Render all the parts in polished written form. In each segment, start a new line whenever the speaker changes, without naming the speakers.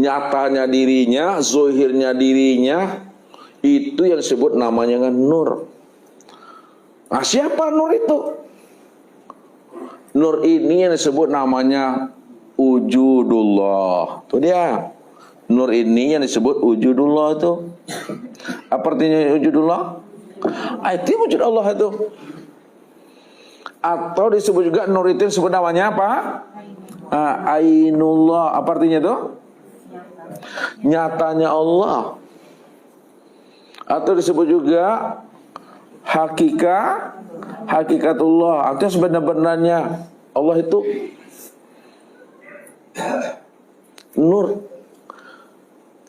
nyatanya dirinya, zohirnya dirinya, itu yang disebut namanya nur. Nah, siapa nur itu? Nur ini yang disebut namanya wujudullah. Itu dia. Nur ini yang disebut wujudullah itu. Apa artinya wujudullah? Itu wujud Allah itu. Atau disebut juga nur itu disebut namanya apa? Ainullah. Apa artinya itu? Nyatanya Allah. Atau disebut juga hakikatullah. Artinya sebenarnya Allah itu nur.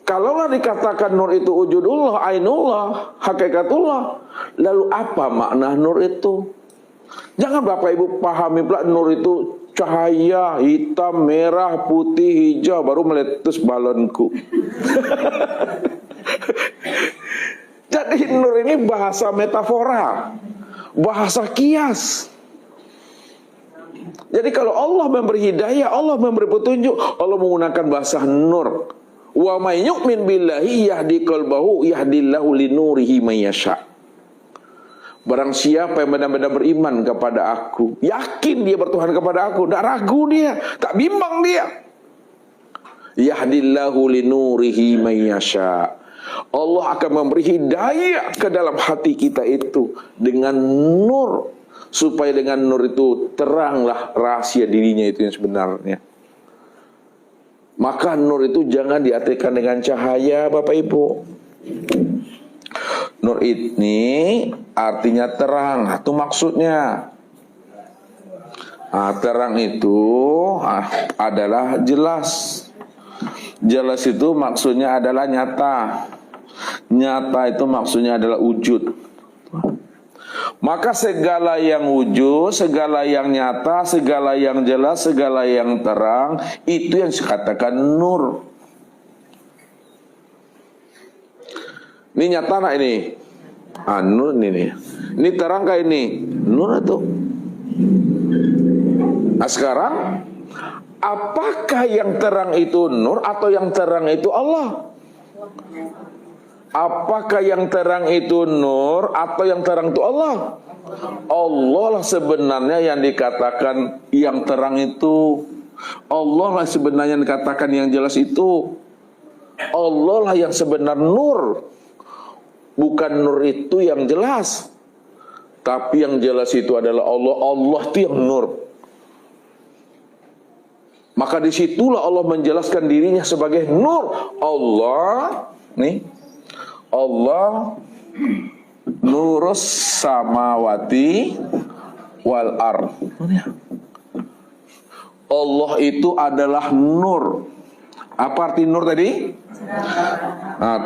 Kalaulah dikatakan nur itu wujudullah, ainullah, hakikatullah, lalu apa makna nur itu? Jangan Bapak Ibu pahami pula nur itu cahaya hitam, merah, putih, hijau baru meletus balonku. Jadi nur ini bahasa metafora, bahasa kias. Jadi kalau Allah memberi hidayah, Allah memberi petunjuk, Allah menggunakan bahasa nur. Wa may yu'min billahi yahdi qalbahu yahdillahu linurihi may yasha. Barang siapa yang benar-benar beriman kepada aku, yakin dia bertuhan kepada aku, tak ragu dia, tak bimbang dia. Yahdillahu linurihi may yasha. Allah akan memberi hidayah ke dalam hati kita itu dengan nur, supaya dengan nur itu teranglah rahasia dirinya itu yang sebenarnya. Maka nur itu jangan diartikan dengan cahaya, Bapak Ibu. Nur ini artinya terang, itu maksudnya. Terang itu adalah jelas. Jelas itu maksudnya adalah nyata. Nyata itu maksudnya adalah wujud. Maka segala yang wujud, segala yang nyata, segala yang jelas, segala yang terang, itu yang dikatakan nur. Ini nyata nak ini? Nur ini. Ini terang kah ini? Nur itu. Nah sekarang, apakah yang terang itu nur atau yang terang itu Allah? Apakah yang terang itu nur atau yang terang itu Allah? Allah lah sebenarnya yang dikatakan yang terang itu. Allah lah sebenarnya yang dikatakan yang jelas itu. Allah lah yang sebenar nur. Bukan nur itu yang jelas, tapi yang jelas itu adalah Allah. Allah itu yang nur. Maka disitulah Allah menjelaskan dirinya sebagai nur. Allah, nih, Allah nurus samawati wal ard. Allah itu adalah nur. Apa arti nur tadi?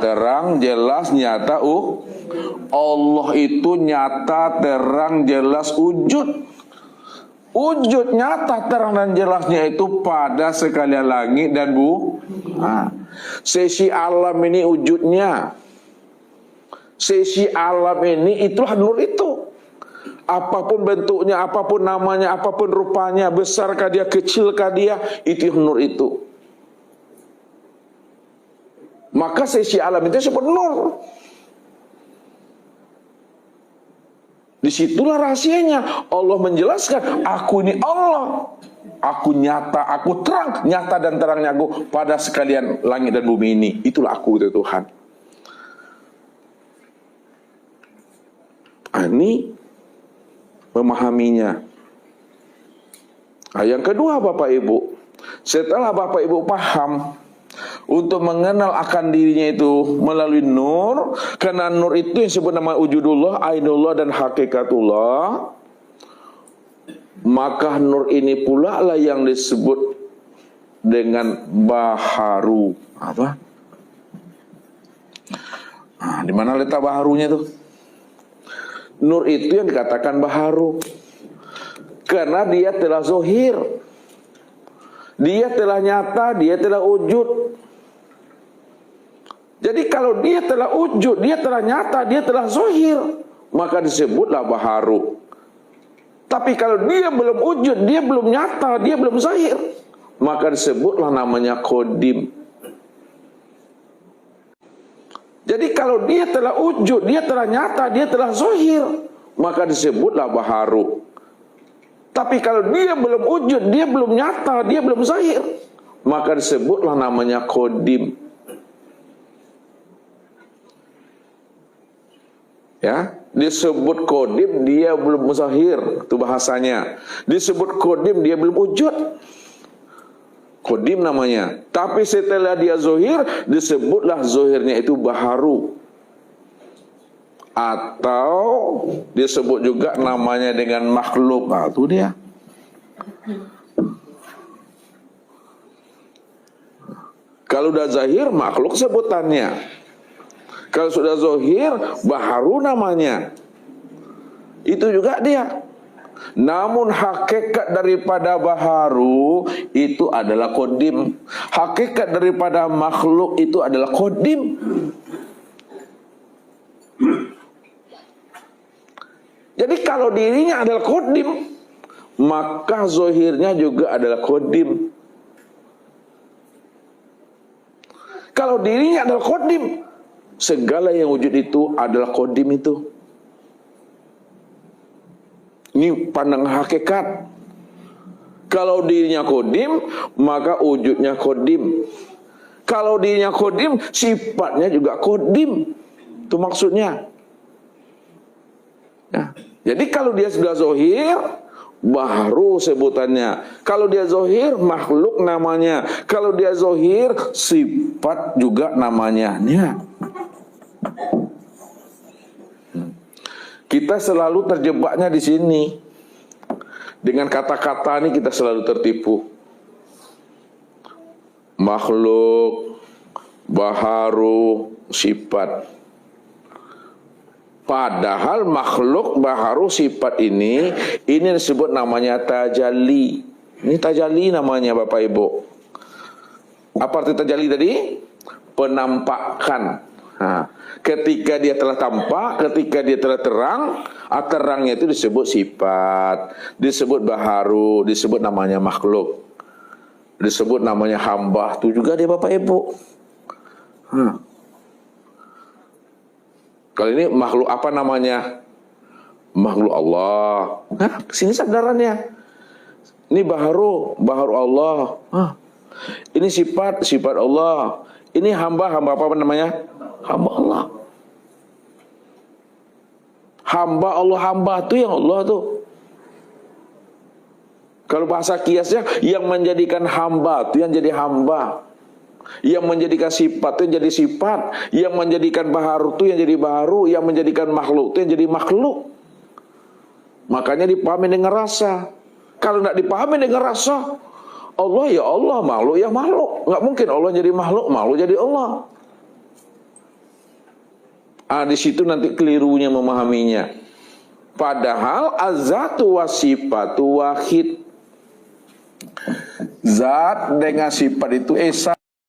Terang, jelas, nyata. Allah itu nyata, terang, jelas, wujud. Wujud nyata, terang dan jelasnya itu pada sekalian langit dan sesi alam ini wujudnya. Sesi alam ini itulah nur itu. Apapun bentuknya, apapun namanya, apapun rupanya, besarkah dia, kecilkah dia, itu nur itu. Maka sesi alam itu disebut nur. Disitulah rahasianya. Allah menjelaskan, aku ini Allah. Aku nyata, aku terang. Nyata dan terangnya aku pada sekalian langit dan bumi ini. Itulah aku itu Tuhan. Ini memahaminya. Yang kedua Bapak Ibu, setelah Bapak Ibu paham untuk mengenal akan dirinya itu melalui nur, karena nur itu yang disebut nama wujudullah, ainullah dan hakikatullah, maka nur ini pula lah yang disebut dengan baharu. Apa? Di mana letak baharunya itu? Nur itu yang dikatakan baharu karena dia telah zohir, dia telah nyata, dia telah wujud. Jadi kalau dia telah wujud, dia telah nyata, dia telah zohir, maka disebutlah baharu. Tapi kalau dia belum wujud, dia belum nyata, dia belum zahir, maka disebutlah namanya qadim. Jadi kalau dia telah wujud, dia telah nyata, dia telah zahir, maka disebutlah baharu. Tapi kalau dia belum wujud, dia belum nyata, dia belum zahir, maka disebutlah namanya qadim. Ya, disebut qadim dia belum zahir, itu bahasanya. Disebut qadim dia belum wujud, qadim namanya. Tapi setelah dia zahir, disebutlah zahirnya itu baharu. Atau disebut juga namanya dengan makhluk. Nah, itu dia. Kalau udah zahir, makhluk sebutannya. Kalau sudah zahir, baharu namanya. Itu juga dia. Namun hakikat daripada baharu itu adalah qadim. Hakikat daripada makhluk itu adalah qadim. Jadi kalau dirinya adalah qadim, maka zahirnya juga adalah qadim. Kalau dirinya adalah qadim, segala yang wujud itu adalah qadim itu. Ini pandangan hakikat. Kalau dirinya qadim, maka wujudnya qadim. Kalau dirinya qadim, sifatnya juga qadim. Itu maksudnya. Ya. Jadi kalau dia sudah zahir, baharu sebutannya. Kalau dia zahir, makhluk namanya. Kalau dia zahir, sifat juga namanya. Ya. Kita selalu terjebaknya di sini. Dengan kata-kata ini kita selalu tertipu. Makhluk, baharu, sifat. Padahal makhluk, baharu, sifat ini disebut namanya tajalli. Ini tajalli namanya Bapak Ibu. Apa arti tajalli tadi? Penampakan. Nah, ketika dia telah tampak, ketika dia telah terang, terangnya itu disebut sifat, disebut baharu, disebut namanya makhluk, disebut namanya hamba. Itu juga dia Bapak Ibu. Kalau ini makhluk apa namanya? Makhluk Allah. Nah, sini sadarannya. Ini baharu Allah. Ini sifat Allah. Ini hamba apa namanya? Hamba Allah. Hamba itu yang Allah tuh. Kalau bahasa kiasnya, yang menjadikan hamba itu yang jadi hamba. Yang menjadikan sifat itu yang jadi sifat, yang menjadikan baharu itu yang jadi baharu, yang menjadikan makhluk itu yang jadi makhluk. Makanya dipahami dengan rasa. Kalau tidak dipahami dengan rasa, Allah ya Allah, makhluk ya makhluk. Nggak mungkin Allah jadi makhluk jadi Allah. Di situ nanti kelirunya memahaminya. Padahal az-zatu wa sifatu wahid. Zat dengan sifat itu esa.